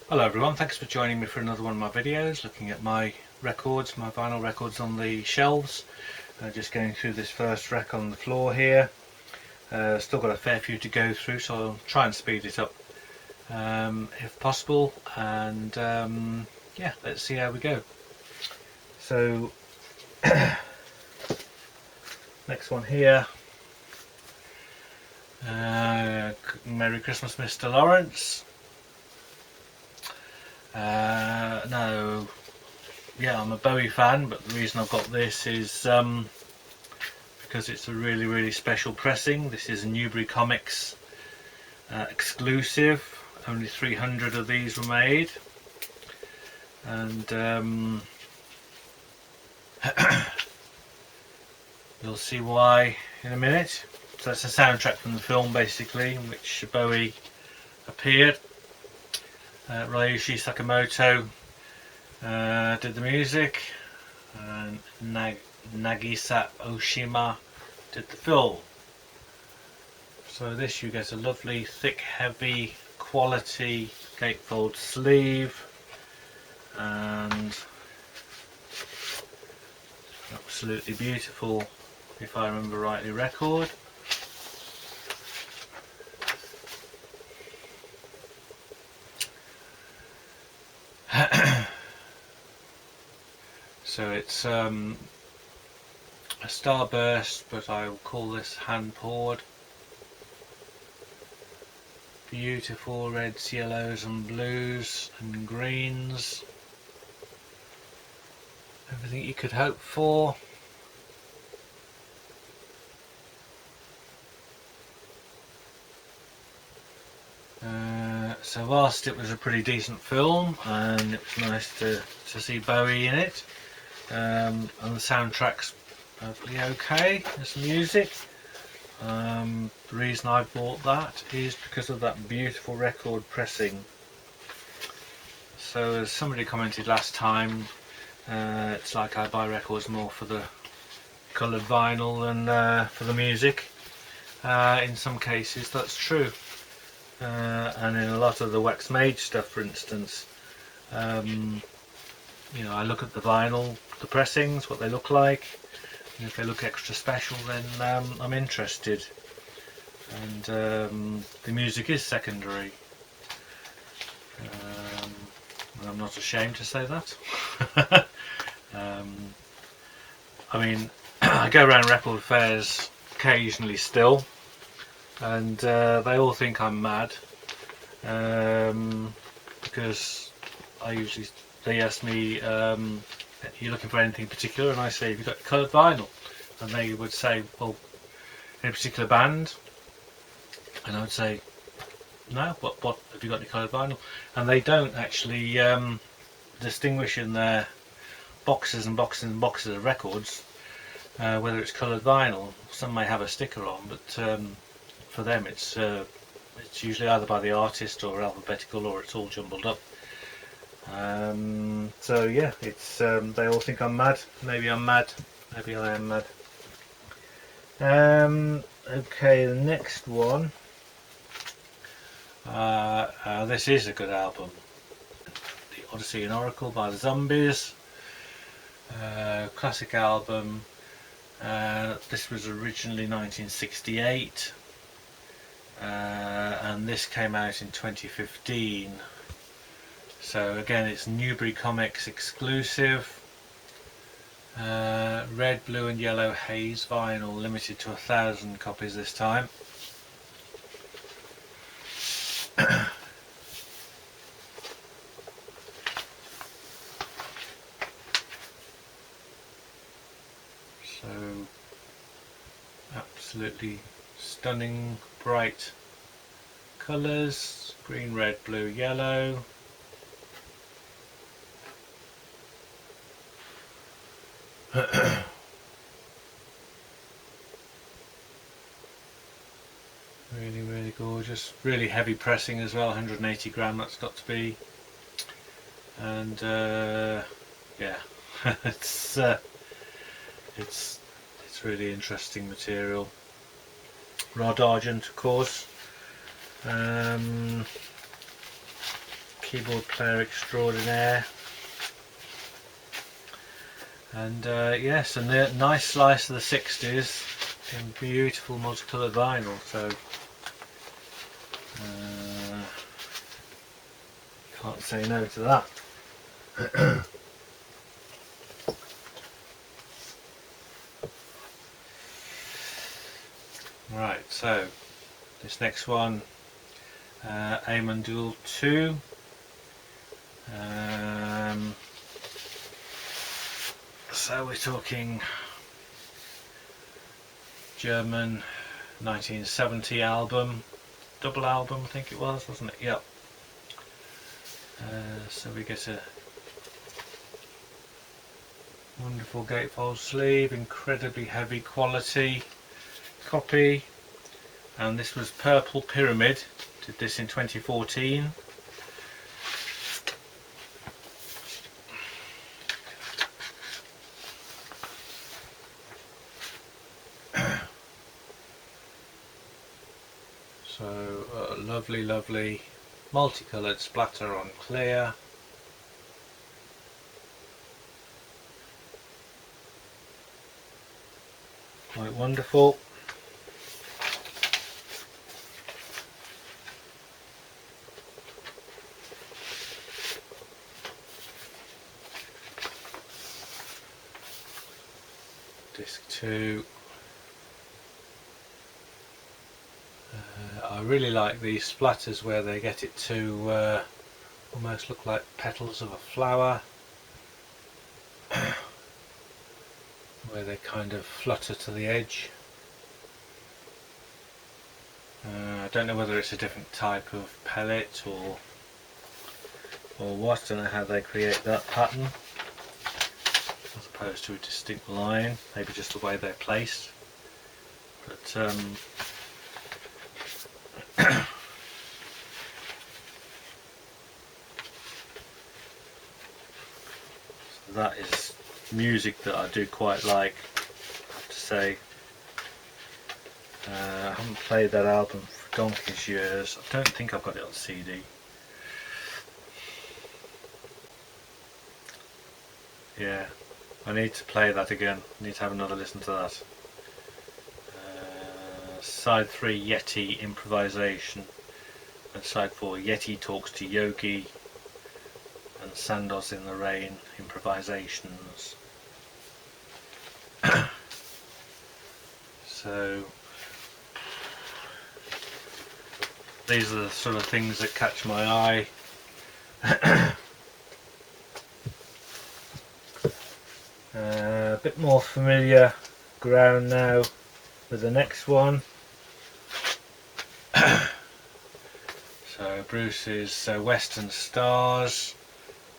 Hello everyone, thanks for joining me for another one of my videos looking at my records, my vinyl records on the shelves. Just going through this first rack on the floor here. Still got a fair few to go through, so I'll try and speed it up if possible, and yeah, let's see how we go. So next one here, Merry Christmas Mr. Lawrence. No, yeah, I'm a Bowie fan, but the reason I've got this is because it's a really special pressing. This is a Newbury Comics exclusive. Only 300 of these were made, and you'll see why in a minute. So that's a soundtrack from the film, basically, in which Bowie appeared. Ryuichi Sakamoto did the music, and Nagisa Oshima did the film. So this, you get a lovely thick heavy quality gatefold sleeve and absolutely beautiful, if I remember rightly, record. So it's a starburst, but I will call this hand poured. Beautiful reds, yellows and blues and greens. Everything you could hope for. So whilst it was a pretty decent film and it was nice to see Bowie in it, and the soundtrack's perfectly okay as music, the reason I bought that is because of that beautiful record pressing. So as somebody commented last time, it's like I buy records more for the coloured vinyl than for the music. In some cases that's true. And in a lot of the wax mage stuff, for instance, you know, I look at the vinyl, the pressings, what they look like, and if they look extra special, then I'm interested. And the music is secondary, and I'm not ashamed to say that. I mean, I go around record fairs occasionally still, and they all think I'm mad, because they ask me, are you looking for anything particular? And I say, have you got coloured vinyl? And they would say, well, any particular band? And I would say, no, what have you got any coloured vinyl? And they don't actually distinguish in their boxes and boxes and boxes of records whether it's coloured vinyl. Some may have a sticker on, but for them it's usually either by the artist or alphabetical, or it's all jumbled up. So yeah, it's they all think I'm mad. Maybe I'm mad. Maybe I am mad. Okay, the next one. This is a good album. The Odyssey and Oracle by the Zombies. Classic album. This was originally 1968. And this came out in 2015. So again, it's Newbury Comics exclusive. Red, blue and yellow haze vinyl, limited to 1,000 copies this time. So absolutely stunning bright colours, green, red, blue, yellow. Really gorgeous, really heavy pressing as well, 180 gram that's got to be, and yeah, it's really interesting material. Rod Argent, of course. keyboard player extraordinaire. And yes, and a nice slice of the 60s in beautiful multicoloured vinyl, so can't say no to that. Right, so this next one, Amon Duel 2. So we're talking German 1970 album, double album I think it was, wasn't it? Yep. So we get a wonderful gatefold sleeve, incredibly heavy quality copy, and this was Purple Pyramid, did this in 2014. So lovely multicoloured splatter on clear. Quite wonderful. Disc 2. I really like these splatters where they get it to almost look like petals of a flower, where they kind of flutter to the edge. I don't know whether it's a different type of pellet or what. I don't know how they create that pattern as opposed to a distinct line, maybe just the way they're placed, but so that is music that I do quite like, I have to say. I haven't played that album for donkey's years. I don't think I've got it on CD. Yeah, I need to play that again. I need to have another listen to that. Side 3, Yeti Improvisation, and Side 4, Yeti Talks to Yogi, and Sandoz in the Rain Improvisations. So these are the sort of things that catch my eye. A bit more familiar ground now with the next one. So Bruce's Western Stars.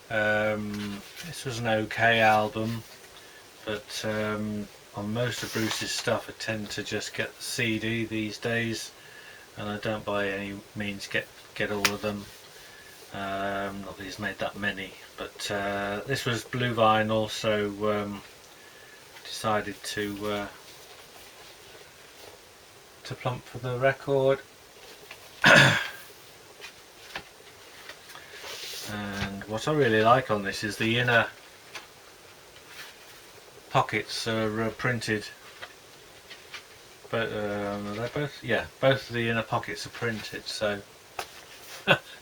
This was an okay album, but on most of Bruce's stuff I tend to just get the CD these days, and I don't by any means get all of them. Not that he's made that many, but this was blue vinyl, so decided to plump for the record. And what I really like on this is the inner pockets are printed, but they're both, yeah, both of the inner pockets are printed, so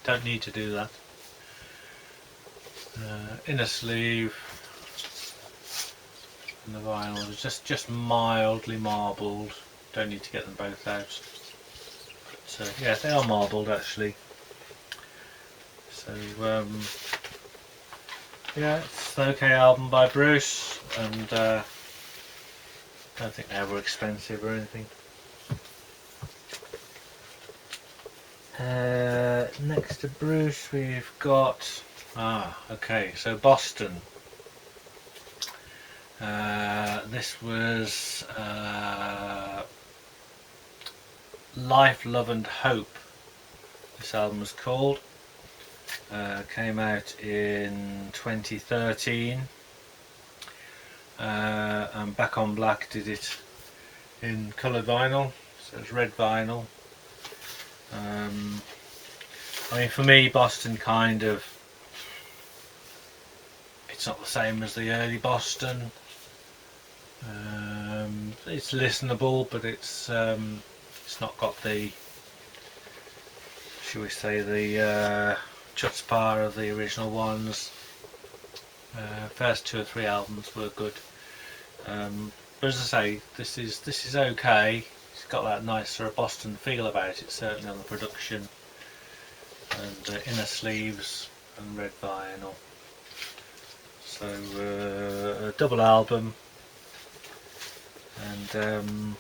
don't need to do that. Inner sleeve, and the vinyl is just mildly marbled. Don't need to get them both out. But yeah, they are marbled actually. So yeah, it's an okay album by Bruce, and don't think they were expensive or anything. Next to Bruce we've got, okay, so Boston. This was Life, Love and Hope, this album was called. Came out in 2013, and Back on Black did it in coloured vinyl, so it's red vinyl. I mean, for me, Boston kind of it's not the same as the early Boston. It's listenable, but it's not got the, shall we say, the chutzpah of the original ones. First 2 or 3 albums were good, but as I say, this is okay. It's got that nice sort of Boston feel about it, certainly on the production, and inner sleeves and red vinyl. So a double album, and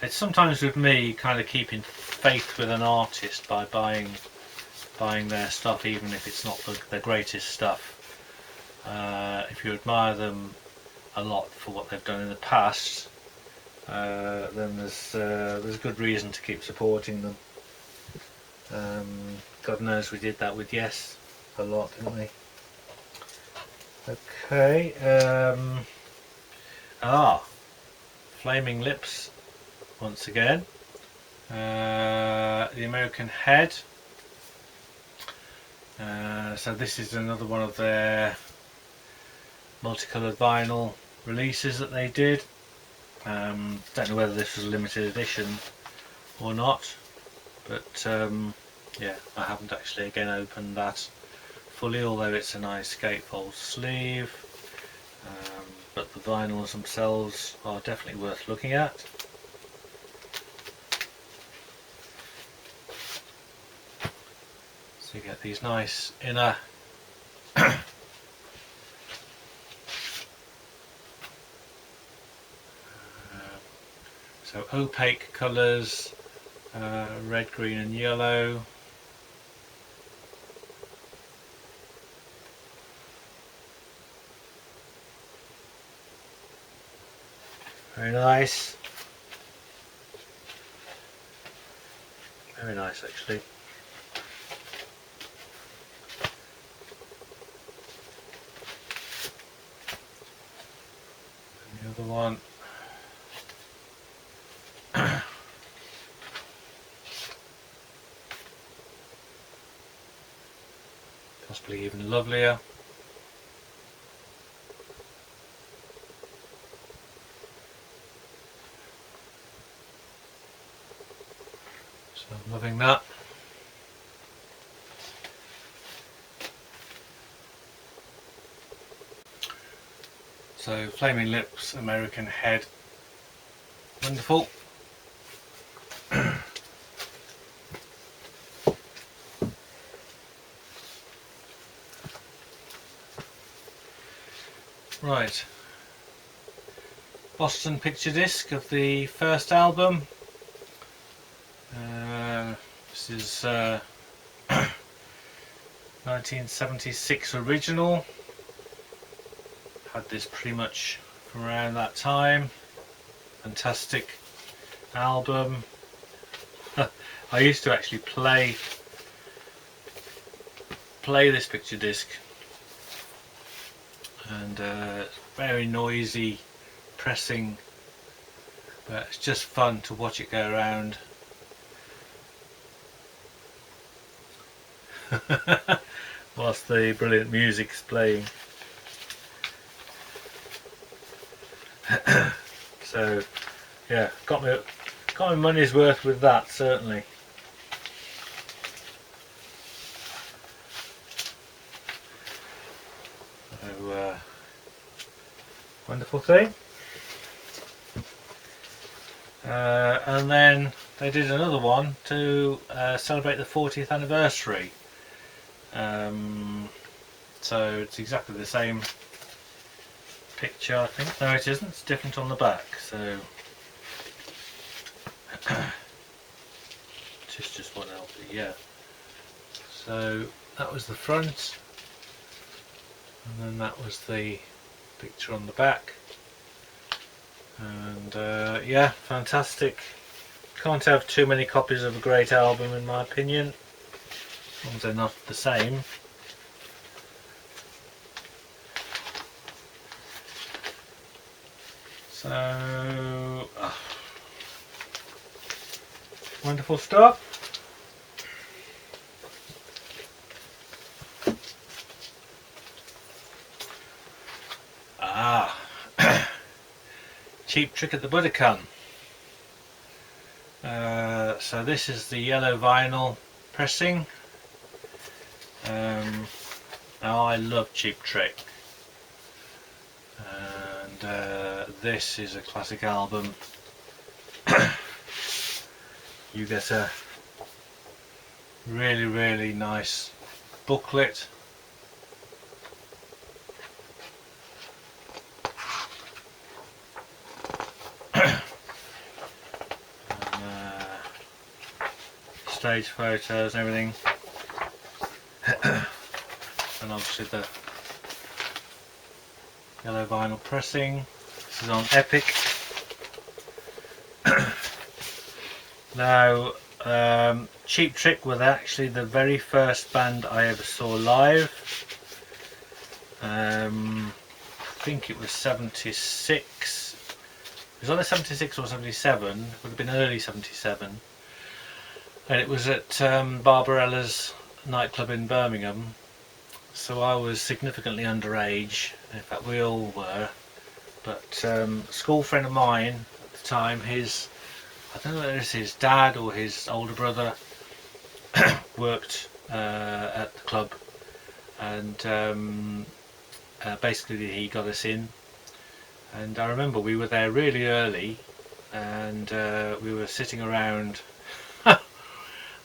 it's sometimes with me kind of keeping faith with an artist by buying their stuff, even if it's not the greatest stuff. If you admire them a lot for what they've done in the past, then there's good reason to keep supporting them. God knows we did that with Yes a lot, didn't we? Okay. Flaming Lips once again. The American Head. So this is another one of their multicoloured vinyl releases that they did. Don't know whether this was a limited edition or not, but yeah, I haven't actually again opened that fully, although it's a nice gatefold sleeve. But the vinyls themselves are definitely worth looking at. So you get these nice inner so opaque colours, red, green and yellow. Very nice. Very nice actually. And the other one. Possibly even lovelier. So I'm loving that. So Flaming Lips, American Head, wonderful. Right, Boston picture disc of the first album. This is 1976 original. Had this pretty much from around that time. Fantastic album. I used to actually play this picture disc, and very noisy pressing, but it's just fun to watch it go around. Whilst the brilliant music's playing. So yeah, got my money's worth with that, certainly. So wonderful thing. And then they did another one to celebrate the 40th anniversary. So it's exactly the same picture, I think. No, it isn't. It's different on the back. So it's just one LP, yeah. So that was the front, and then that was the picture on the back. And yeah, fantastic. Can't have too many copies of a great album, in my opinion, as long as they're not the same. So wonderful stuff. Cheap Trick at the Budokan. So this is the yellow vinyl pressing. Now I love Cheap Trick, and this is a classic album. You get a really nice booklet. Stage photos and everything. And obviously the yellow vinyl pressing. This is on Epic. Now, Cheap Trick were actually the very first band I ever saw live. I think it was 76. It was either 76 or 77. It would have been early 77. And it was at Barbarella's nightclub in Birmingham. So I was significantly underage. In fact, we all were. But a school friend of mine at the time, I don't know whether it's his dad or his older brother, worked at the club, and basically he got us in. And I remember we were there really early, and we were sitting around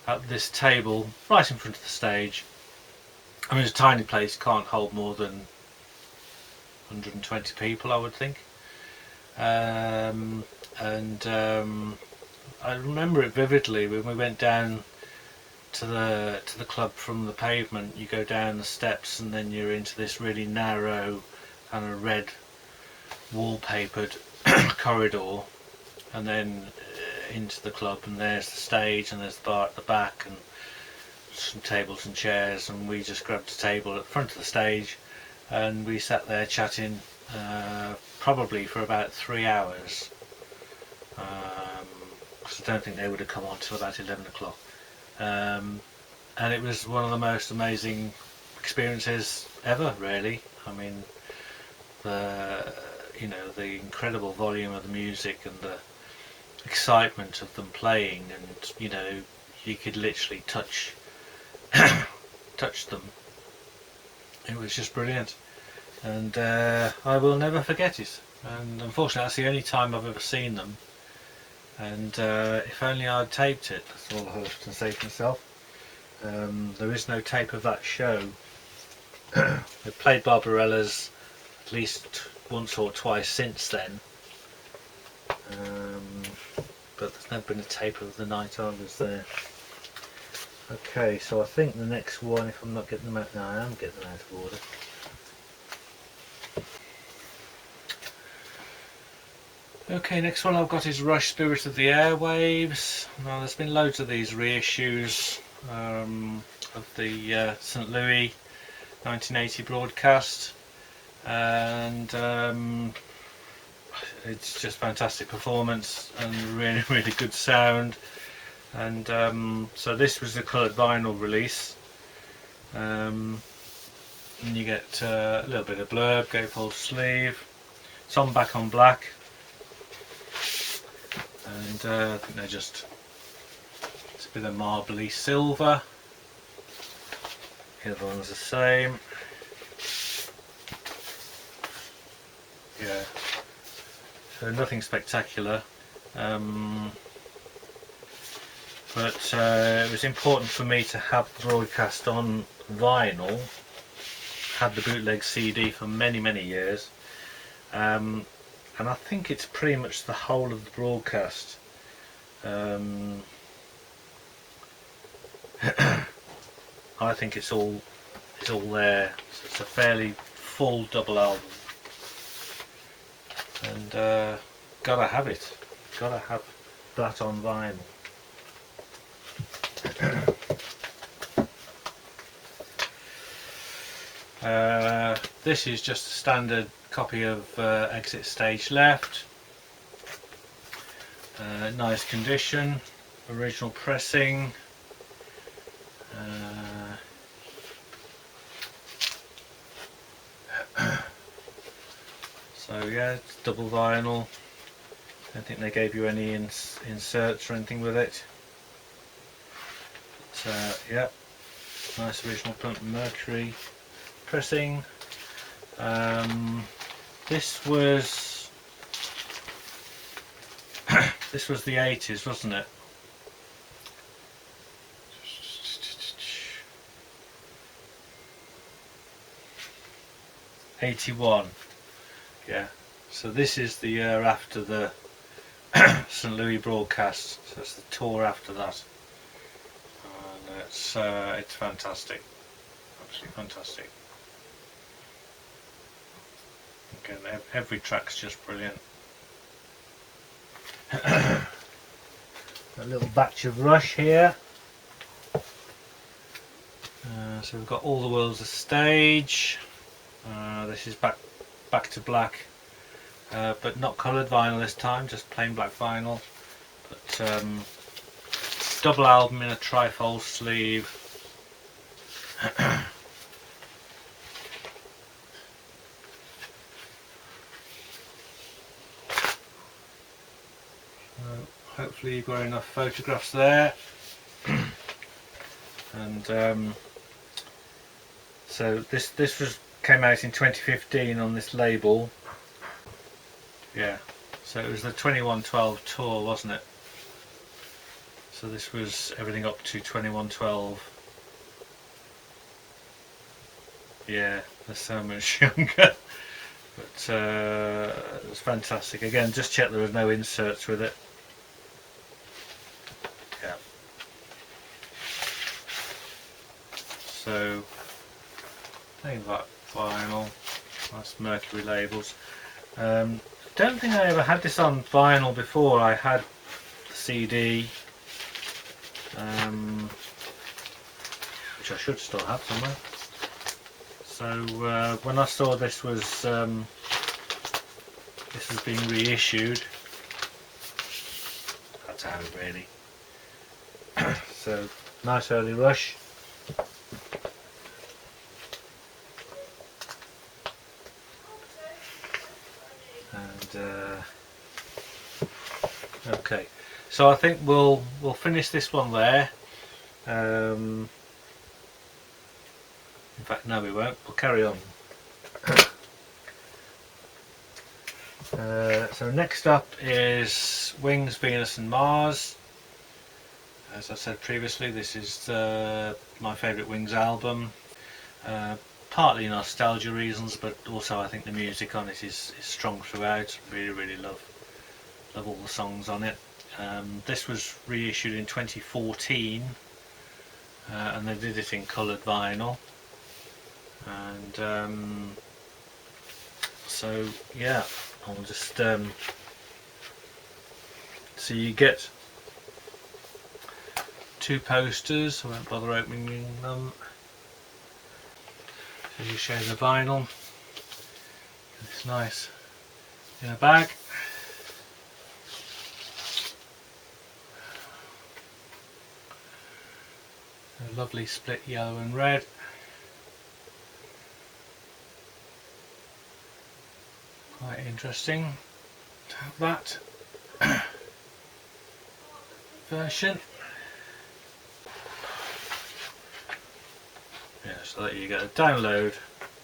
at this table right in front of the stage. I mean, it's a tiny place, can't hold more than 120 people, I would think. I remember it vividly when we went down to the club from the pavement. You go down the steps and then you're into this really narrow kind of red wallpapered corridor, and then into the club, and there's the stage and there's the bar at the back and some tables and chairs, and we just grabbed a table at the front of the stage and we sat there chatting probably for about 3 hours, because I don't think they would have come on till about 11 o'clock, and it was one of the most amazing experiences ever, really. I mean, the incredible volume of the music and the excitement of them playing, and you could literally touch them. It was just brilliant, and I will never forget it. And unfortunately, that's the only time I've ever seen them. And if only I'd taped it. That's all I have to say for myself. There is no tape of that show. They've played Barbarella's at least once or twice since then, but there's never been a tape of the night I was there. Okay, so I think the next one, if I'm not getting them out, no, I am getting them out of order. Okay, next one I've got is Rush Spirit of the Airwaves. Now, there's been loads of these reissues of the St. Louis 1980 broadcast, and it's just fantastic performance and really good sound. And so this was the coloured vinyl release, and you get a little bit of blurb, gatefold sleeve. It's on back on black, and I think it's a bit of marbly silver. The other one's the same. Yeah, so nothing spectacular. But it was important for me to have the broadcast on vinyl. Had the bootleg CD for many years, and I think it's pretty much the whole of the broadcast. I think it's all there. So it's a fairly full double album, and gotta have it. Gotta have that on vinyl. This is just a standard copy of Exit Stage Left. Nice condition, original pressing. So yeah, it's double vinyl. I don't think they gave you any inserts or anything with it. But, yeah, nice original Plymouth Mercury pressing. This was this was the 80s, wasn't it? '81. Yeah. So this is the year after the St. Louis broadcast. So it's the tour after that, and it's fantastic, absolutely fantastic. Again, every track's just brilliant. A little batch of Rush here. So we've got All the World's a Stage. This is back to black, but not coloured vinyl this time, just plain black vinyl. But double album in a trifold sleeve. Hopefully you've got enough photographs there. And so this came out in 2015 on this label. Yeah, so it was the 2112 tour, wasn't it? So this was everything up to 2112. Yeah, they're so much younger. But it was fantastic. Again, just check there was no inserts with it. Yeah. So, plain black vinyl, nice Mercury labels. Don't think I ever had this on vinyl before. I had the CD, which I should still have somewhere. So when I saw this was being reissued, had to have it really. So nice early Rush. And okay, so I think we'll finish this one there. In fact, no, we won't. We'll carry on. So next up is Wings, Venus and Mars. As I said previously, this is my favourite Wings album. Partly nostalgia reasons, but also I think the music on it is strong throughout. Really love all the songs on it. This was reissued in 2014, and they did it in coloured vinyl. And so yeah, I'll just so you get two posters. I won't bother opening them. So you show the vinyl. It's nice in a bag. A lovely split yellow and red. Quite interesting to have that version. Yeah, so that you get a download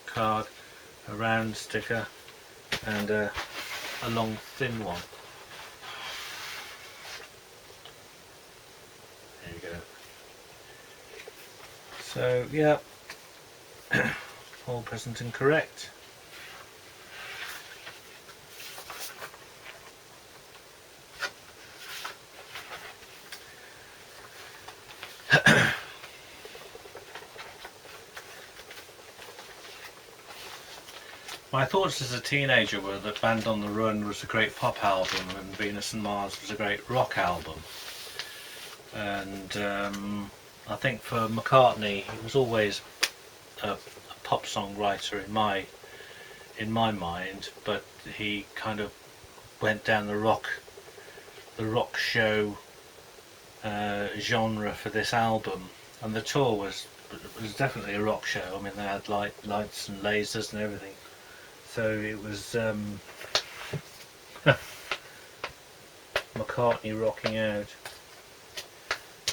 card, a round sticker, and a long thin one. There you go. So yeah, all present and correct. My thoughts as a teenager were that Band on the Run was a great pop album and Venus and Mars was a great rock album. And I think for McCartney, he was always a pop song writer in my mind, but he kind of went down the rock show genre for this album, and the tour was definitely a rock show. I mean, they had lights and lasers and everything. So it was McCartney rocking out.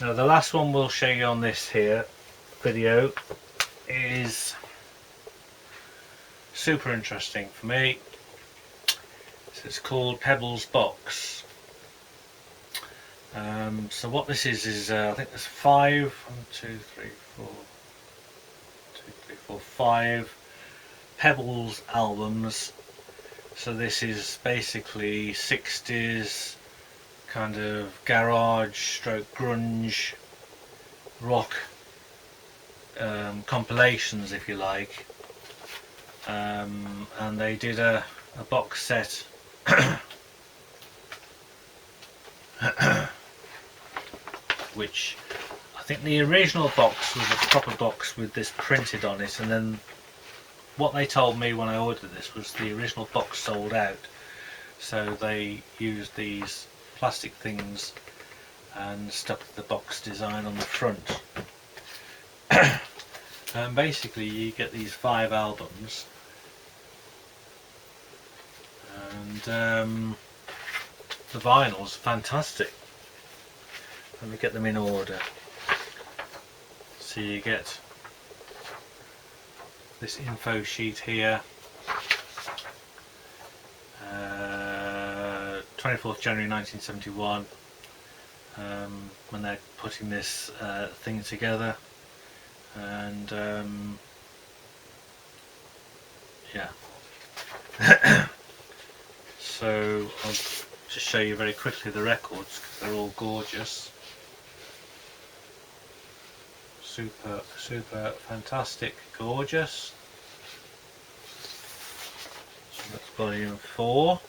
Now the last one we'll show you on this here video is super interesting for me. So it's called Pebbles Box. So what this is I think there's 5 Pebbles albums. So this is basically 60s kind of garage stroke grunge rock compilations, if you like, and they did a box set which I think the original box was a proper box with this printed on it, and then what they told me when I ordered this was the original box sold out, so they used these plastic things and stuck the box design on the front. And basically you get these 5 albums, and the vinyl's fantastic. Let me get them in order. So you get this info sheet here, 24th January 1971, when they're putting this thing together, and yeah. So I'll just show you very quickly the records because they're all gorgeous. Super fantastic, gorgeous. So that's volume 4.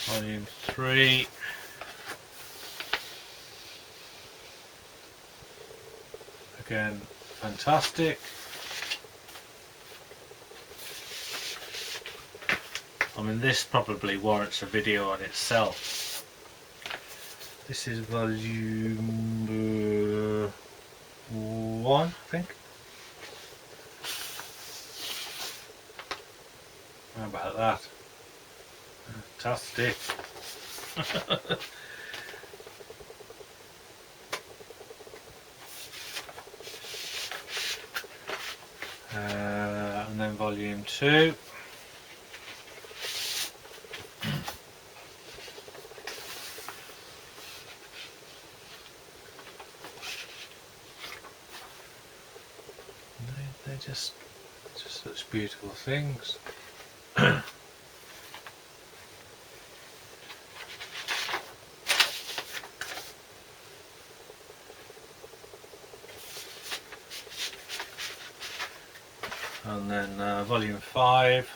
Volume 3. Again, fantastic. I mean, this probably warrants a video on itself. This is volume 1, I think. How about that? Fantastic. And then volume 2. They're just such beautiful things. And then volume 5.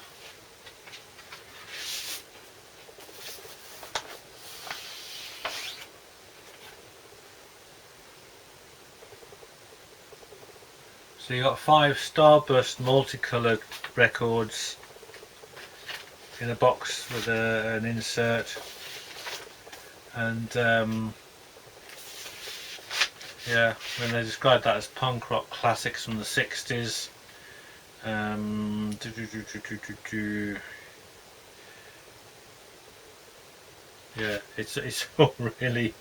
So you got 5 Starburst multicoloured records in a box with an insert, and yeah, when they describe that as punk rock classics from the 60s. Yeah, it's all really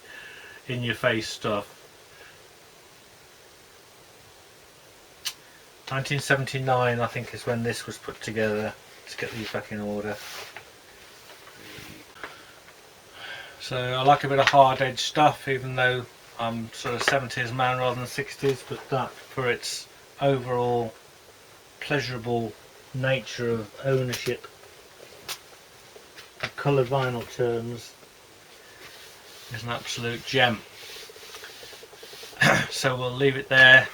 in your face stuff. 1979 I think is when this was put together. Let's get these back in order. So I like a bit of hard edge stuff, even though I'm sort of 70s man rather than 60s, but that, for its overall pleasurable nature of ownership of coloured vinyl terms, is an absolute gem. So we'll leave it there.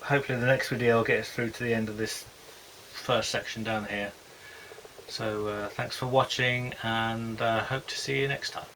Hopefully the next video will get us through to the end of this first section down here. So thanks for watching, and hope to see you next time.